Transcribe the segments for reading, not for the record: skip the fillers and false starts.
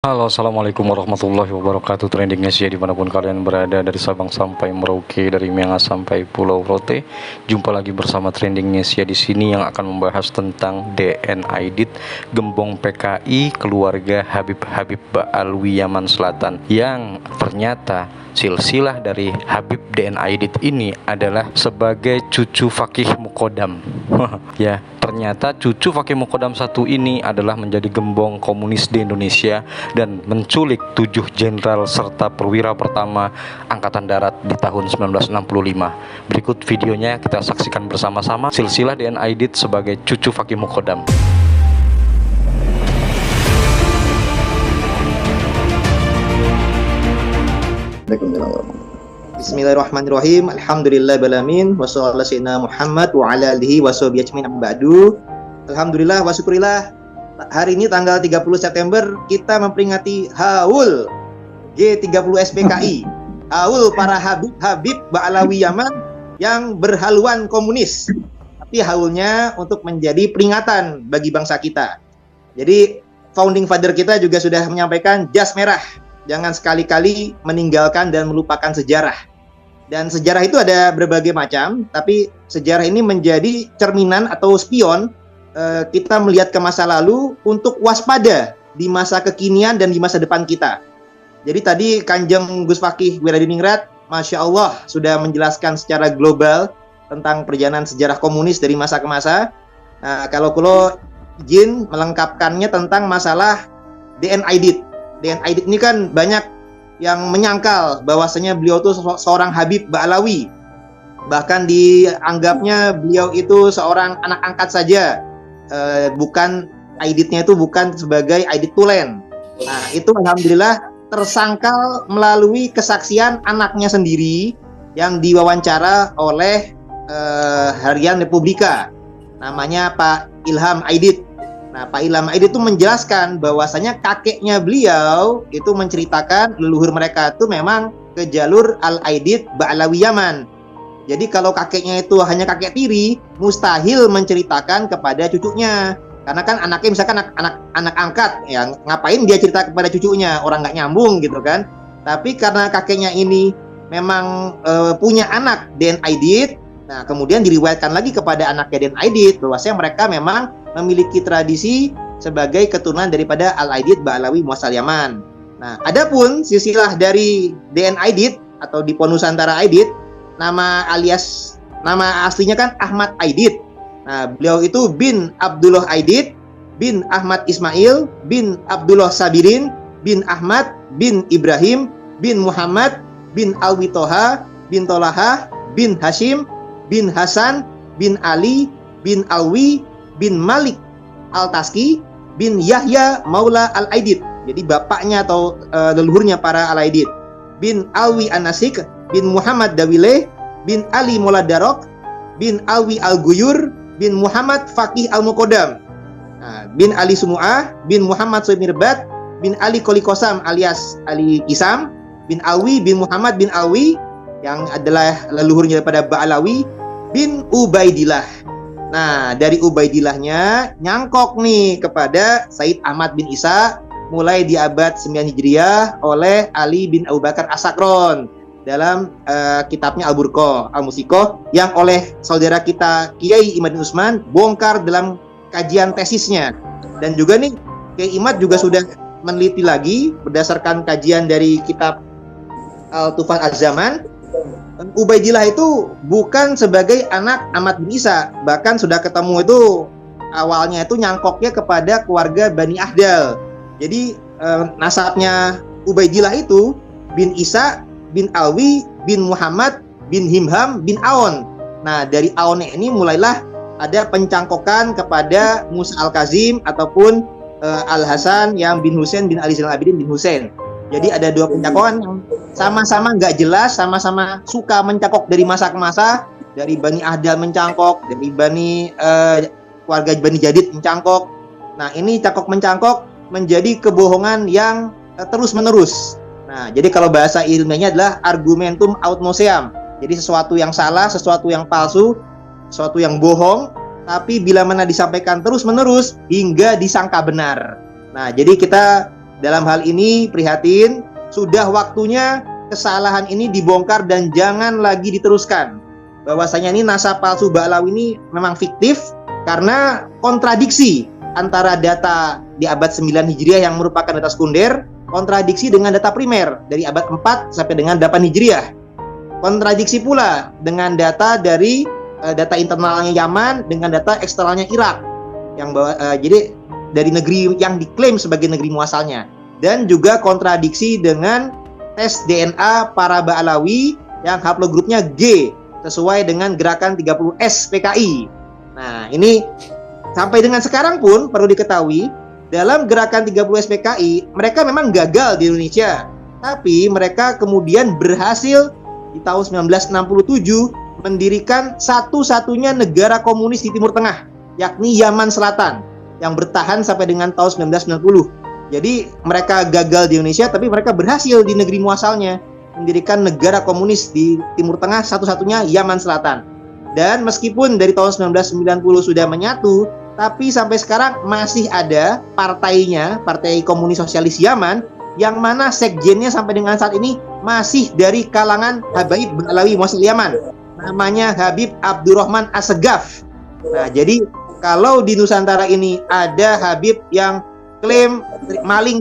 Halo, assalamualaikum warahmatullahi wabarakatuh. Trending Asia dimanapun kalian berada, dari Sabang sampai Merauke, dari Miangas sampai Pulau Rote. Jumpa lagi bersama Trending Asia di sini yang akan membahas tentang DN Aidit, gembong PKI keluarga Habib Ba'alwi Yaman Selatan, yang ternyata silsilah dari Habib DN Aidit ini adalah sebagai cucu Fakih Mukodam. Ya, ternyata cucu Fakih Mukodam satu ini adalah menjadi gembong komunis di Indonesia dan menculik 7 jenderal serta perwira pertama Angkatan Darat di tahun 1965. Berikut videonya kita saksikan bersama-sama silsilah DN Aidit sebagai cucu Fakih Mukodam. Bismillahirrahmanirrahim. Alhamdulillahirrahmanirrahim. Wassalamualaikum Muhammad wa ala alihi wa sahbihi ajmain amma ba'du. Alhamdulillah wa syukurillah. Hari ini tanggal 30 September kita memperingati Haul G30 SPKI. Haul para Habib Ba'alawi Yaman yang berhaluan komunis. Tapi haulnya untuk menjadi peringatan bagi bangsa kita. Jadi founding father kita juga sudah menyampaikan jas merah. Jangan sekali-kali meninggalkan dan melupakan sejarah. Dan sejarah itu ada berbagai macam, tapi sejarah ini menjadi cerminan atau spion kita melihat ke masa lalu untuk waspada di masa kekinian dan di masa depan kita. Jadi tadi Kanjeng Gus Fakih Wiradiningrat, Masya Allah, sudah menjelaskan secara global tentang perjalanan sejarah komunis dari masa ke masa. Nah, kalau izin melengkapkannya tentang masalah DN Aidit. DN Aidit ini kan banyak yang menyangkal bahwasanya beliau itu seorang Habib Ba'alawi. Bahkan dianggapnya beliau itu seorang anak angkat saja. Bukan Aiditnya itu bukan sebagai Aidit Tulen. Nah, itu alhamdulillah tersangkal melalui kesaksian anaknya sendiri yang diwawancara oleh Harian Republika. Namanya Pak Ilham Aidit. Nah, Pak Ilham Aidit itu menjelaskan bahwasanya kakeknya beliau itu menceritakan leluhur mereka itu memang ke jalur Al-Aidit Ba'alawi Yaman. Jadi kalau kakeknya itu hanya kakek tiri, mustahil menceritakan kepada cucunya. Karena kan anaknya misalkan anak angkat, ya ngapain dia cerita kepada cucunya, orang nggak nyambung gitu kan. Tapi karena kakeknya ini memang punya anak DN Aidit, nah kemudian diriwayatkan lagi kepada anaknya DN Aidit bahwasanya mereka memang memiliki tradisi sebagai keturunan daripada Al-Aidit Ba'alawi Muasal Yaman. Nah, adapun silsilah dari DN Aidit atau Dipo Nusantara Aidit, nama aslinya kan Ahmad Aidit. Nah, beliau itu bin Abdullah Aidit, bin Ahmad Ismail, bin Abdullah Sabirin, bin Ahmad, bin Ibrahim, bin Muhammad, bin Alwi Toha, bin Tolaha, bin Hashim, bin Hasan, bin Ali, bin Alwi, bin Malik Al-Taski, bin Yahya Maula Al-Aidit. Jadi bapaknya atau leluhurnya para Al-Aidit. Bin Alwi An-Nasik, bin Muhammad Dawile, bin Ali Mola Darok, bin Alwi Al-Guyur, bin Muhammad Fakih Al-Mukodam, bin Ali Sumu'ah, bin Muhammad Soemirbat, bin Ali Kolikosam alias Ali Kisam, bin Alwi, bin Muhammad bin Alwi, yang adalah leluhurnya daripada Ba'alawi, bin Ubaidillah. Nah, dari Ubaidillahnya nyangkok nih kepada Said Ahmad bin Isa mulai di abad 9 Hijriah oleh Ali bin Abu Bakar As-Sakron dalam kitabnya Al-Burqah, Al-Musikoh, yang oleh saudara kita Kiai Imad bin Usman bongkar dalam kajian tesisnya. Dan juga nih Kiai Imad juga sudah meneliti lagi berdasarkan kajian dari kitab Al-Tufan Az-Zaman. Ubaidillah itu bukan sebagai anak Ahmad bin Isa, bahkan sudah ketemu itu awalnya itu nyangkoknya kepada keluarga Bani Ahdal. Jadi nasabnya Ubaidillah itu bin Isa, bin Alwi, bin Muhammad, bin Himham, bin Aon. Nah, dari Aon ini mulailah ada pencangkokan kepada Musa Al-Kazim ataupun Al-Hasan yang bin Husain bin Ali Zainal Abidin bin Husain. Jadi ada dua pencangkokan yang sama-sama nggak jelas, sama-sama suka mencangkok dari masa ke masa. Dari Bani Ahdal mencangkok, dari keluarga Bani Jadid mencangkok. Nah, ini cangkok-mencangkok menjadi kebohongan yang terus-menerus. Nah, jadi kalau bahasa ilmiahnya adalah argumentum aut noseam. Jadi sesuatu yang salah, sesuatu yang palsu, sesuatu yang bohong, tapi bila mana disampaikan terus-menerus hingga disangka benar. Nah, jadi kita dalam hal ini prihatin, sudah waktunya kesalahan ini dibongkar dan jangan lagi diteruskan. Bahwasanya ini nasab palsu Ba'alawi ini memang fiktif karena kontradiksi antara data di abad 9 Hijriah yang merupakan data sekunder, kontradiksi dengan data primer dari abad 4 sampai dengan 8 Hijriah. Kontradiksi pula dengan data dari data internalnya Yaman dengan data eksternalnya Irak. Jadi dari negeri yang diklaim sebagai negeri muasalnya. Dan juga kontradiksi dengan tes DNA para Ba'alawi yang haplogrupnya G sesuai dengan gerakan 30S PKI. Nah, ini sampai dengan sekarang pun perlu diketahui, dalam gerakan 30S PKI mereka memang gagal di Indonesia, tapi mereka kemudian berhasil di tahun 1967 mendirikan satu-satunya negara komunis di Timur Tengah, yakni Yaman Selatan, yang bertahan sampai dengan tahun 1990. Jadi mereka gagal di Indonesia, tapi mereka berhasil di negeri muasalnya mendirikan negara komunis di Timur Tengah, satu-satunya Yaman Selatan. Dan meskipun dari tahun 1990 sudah menyatu, tapi sampai sekarang masih ada partainya, Partai Komunis Sosialis Yaman, yang mana sekjennya sampai dengan saat ini masih dari kalangan Habaib Ba'alawi Muasal Yaman. Namanya Habib Abdurrahman Assegaf. Nah, jadi kalau di Nusantara ini ada Habib yang klaim maling,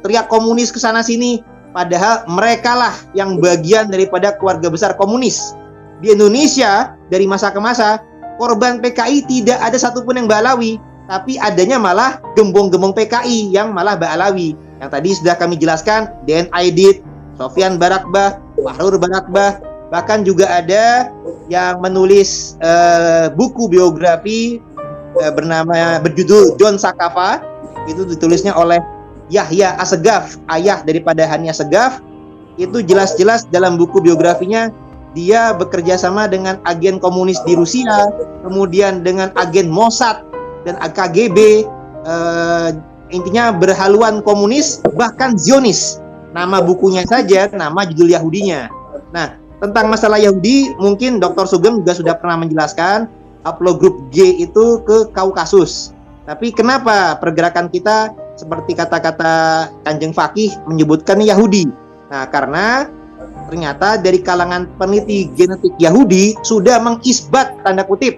teriak komunis ke sana sini, padahal merekalah yang bagian daripada keluarga besar komunis. Di Indonesia, dari masa ke masa, korban PKI tidak ada satupun yang Ba'alawi, tapi adanya malah gembong-gembong PKI yang malah Ba'alawi. Yang tadi sudah kami jelaskan, Den Aidit, Sofyan Barakbah, Fahrur Barakbah, bahkan juga ada yang menulis buku biografi berjudul John Sakafa, itu ditulisnya oleh Yahya Assegaf, ayah daripada Hani Assegaf. Itu jelas-jelas dalam buku biografinya dia bekerja sama dengan agen komunis di Rusia, kemudian dengan agen Mossad dan KGB, intinya berhaluan komunis, bahkan Zionis. Nama bukunya saja, nama judul Yahudinya. Nah, tentang masalah Yahudi, mungkin Dr. Sugeng juga sudah pernah menjelaskan haplogrup G itu ke Kaukasus. Tapi kenapa pergerakan kita seperti kata-kata Kanjeng Fakih menyebutkan Yahudi? Nah, karena ternyata dari kalangan peneliti genetik Yahudi sudah mengisbat tanda kutip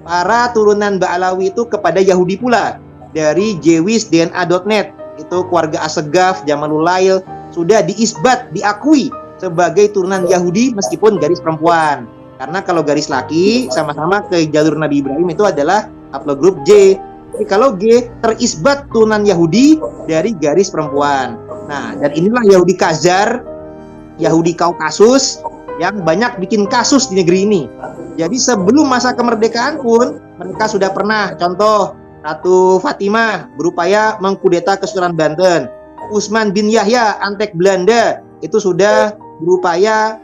para turunan Ba'alawi itu kepada Yahudi pula. Dari jewisdna.net, itu keluarga Assegaf, Jamalul Lail, sudah diisbat, diakui sebagai turunan Yahudi meskipun garis perempuan. Karena kalau garis laki sama-sama ke jalur Nabi Ibrahim itu adalah haplogrup J. Tapi kalau G terisbat turunan Yahudi dari garis perempuan. Nah, dan inilah Yahudi Khazar, Yahudi Kaukasus yang banyak bikin kasus di negeri ini. Jadi sebelum masa kemerdekaan pun mereka sudah pernah, contoh Ratu Fatimah berupaya mengkudeta Kesultanan Banten. Usman bin Yahya, Antek Belanda, itu sudah berupaya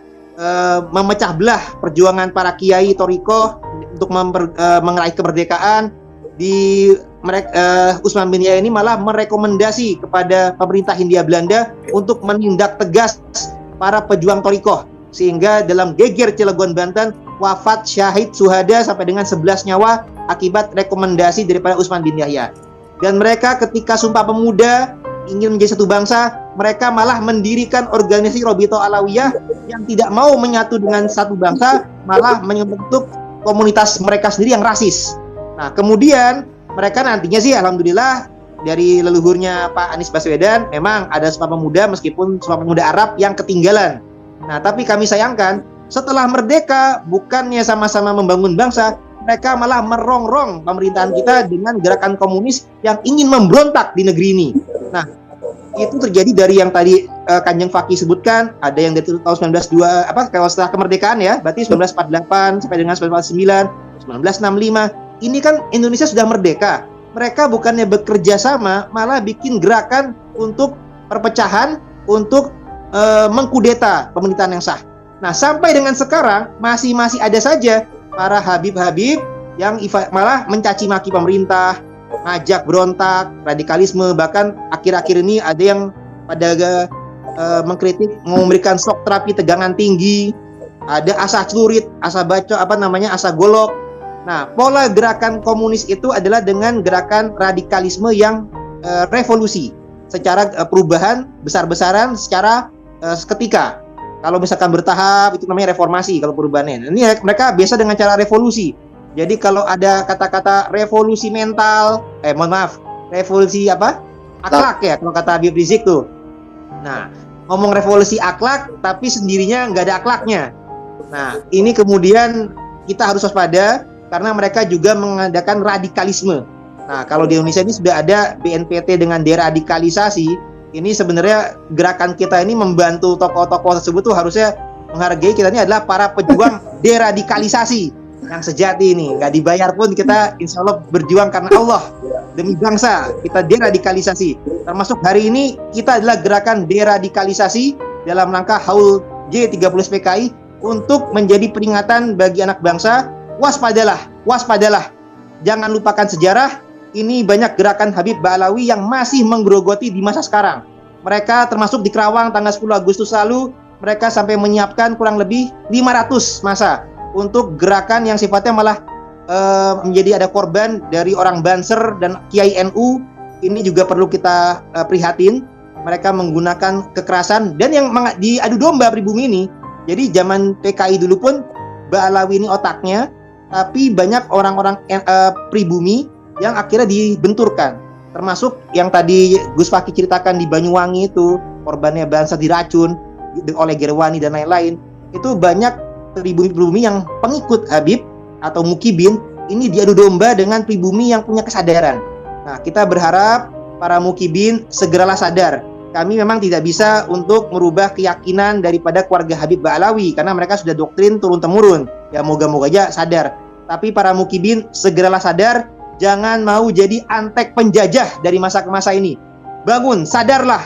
memecah belah perjuangan para kiai Torikoh untuk meraih kemerdekaan. Usman bin Yahya ini malah merekomendasi kepada pemerintah Hindia Belanda untuk menindak tegas para pejuang Torikoh, sehingga dalam geger Cilegon Banten wafat syahid suhada sampai dengan 11 nyawa akibat rekomendasi daripada Usman bin Yahya. Dan mereka ketika Sumpah Pemuda ingin menjadi satu bangsa, mereka malah mendirikan organisasi Robito Alawiyah yang tidak mau menyatu dengan satu bangsa, malah membentuk komunitas mereka sendiri yang rasis. Nah, kemudian mereka nantinya sih alhamdulillah dari leluhurnya Pak Anies Baswedan memang ada Sumpah Pemuda meskipun Sumpah Pemuda Arab yang ketinggalan. Nah, tapi kami sayangkan setelah merdeka bukannya sama-sama membangun bangsa, mereka malah merongrong pemerintahan kita dengan gerakan komunis yang ingin memberontak di negeri ini. Nah, itu terjadi dari yang tadi Kanjeng Fakih sebutkan, ada yang dari tahun 1902 kalau setelah kemerdekaan ya, berarti 1948 sampai dengan 1949, 1965. Ini kan Indonesia sudah merdeka. Mereka bukannya bekerja sama, malah bikin gerakan untuk perpecahan, untuk mengkudeta pemerintahan yang sah. Nah, sampai dengan sekarang masih ada saja para habib-habib yang malah mencaci maki pemerintah, ngajak berontak, radikalisme, bahkan akhir-akhir ini ada yang pada mengkritik, memberikan shock terapi tegangan tinggi, ada asa celurit, asa baco, asa golok. Nah, pola gerakan komunis itu adalah dengan gerakan radikalisme yang revolusi, secara perubahan besar-besaran secara seketika. Kalau misalkan bertahap itu namanya reformasi kalau perubahannya. Ini mereka biasa dengan cara revolusi. Jadi kalau ada kata-kata revolusi mental, revolusi apa? Akhlak ya kalau kata Habib Rizik tuh. Nah, ngomong revolusi akhlak tapi sendirinya nggak ada akhlaknya. Nah, ini kemudian kita harus waspada karena mereka juga mengadakan radikalisme. Nah, kalau di Indonesia ini sudah ada BNPT dengan deradikalisasi. Ini sebenarnya gerakan kita ini membantu tokoh-tokoh tersebut tuh harusnya menghargai kita ini adalah para pejuang deradikalisasi yang sejati ini. Nggak dibayar pun kita insya Allah berjuang karena Allah demi bangsa. Kita deradikalisasi. Termasuk hari ini kita adalah gerakan deradikalisasi dalam rangka Haul J30 PKI untuk menjadi peringatan bagi anak bangsa. Waspadalah. Jangan lupakan sejarah. Ini banyak gerakan Habib Ba'alawi yang masih menggerogoti di masa sekarang. Mereka termasuk di Kerawang tanggal 10 Agustus lalu, mereka sampai menyiapkan kurang lebih 500 massa untuk gerakan yang sifatnya malah menjadi ada korban dari orang Banser dan Kiai NU. Ini juga perlu kita prihatin. Mereka menggunakan kekerasan dan yang diadu domba pribumi ini. Jadi zaman PKI dulu pun Ba'alawi ini otaknya, tapi banyak orang-orang pribumi yang akhirnya dibenturkan, termasuk yang tadi Gus Fakih ceritakan di Banyuwangi itu korbannya Banser diracun oleh Gerwani dan lain-lain. Itu banyak pribumi yang pengikut Habib atau Mukibin ini diadu domba dengan pribumi yang punya kesadaran. Nah, kita berharap para Mukibin segeralah sadar. Kami memang tidak bisa untuk merubah keyakinan daripada keluarga Habib Ba'alawi karena mereka sudah doktrin turun-temurun. Ya moga-moga aja sadar. Tapi para Mukibin segeralah sadar. Jangan mau jadi antek penjajah dari masa ke masa ini. Bangun, sadarlah.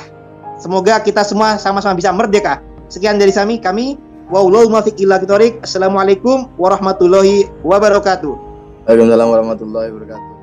Semoga kita semua sama-sama bisa merdeka. Sekian dari kami. Wallahu muwaffiq ila aqwamit thoriq. Assalamualaikum warahmatullahi wabarakatuh. Waalaikumsalam warahmatullahi wabarakatuh.